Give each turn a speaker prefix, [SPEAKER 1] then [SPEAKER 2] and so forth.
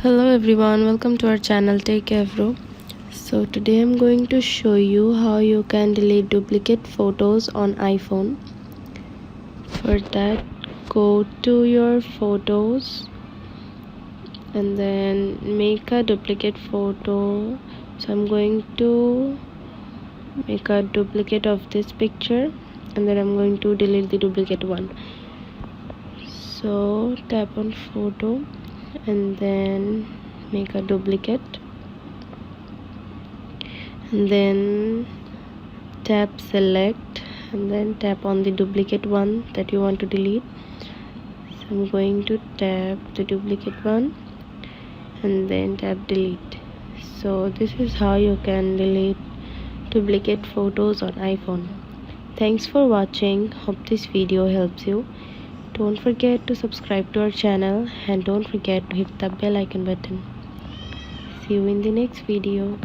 [SPEAKER 1] Hello everyone, welcome to our channel Techavro. So today I'm going to show you how you can delete duplicate photos on iPhone. For that, go to your photos and then make a duplicate photo. So I'm going to make a duplicate of this picture and then I'm going to delete the duplicate one. So tap on photo and then make a duplicate and then tap select and then tap on the duplicate one that you want to delete. So I'm going to tap the duplicate one and then tap delete. So this is how you can delete duplicate photos on iPhone. Thanks for watching. Hope this video helps you. Don't forget to subscribe to our channel and don't forget to hit the bell icon button. See you in the next video.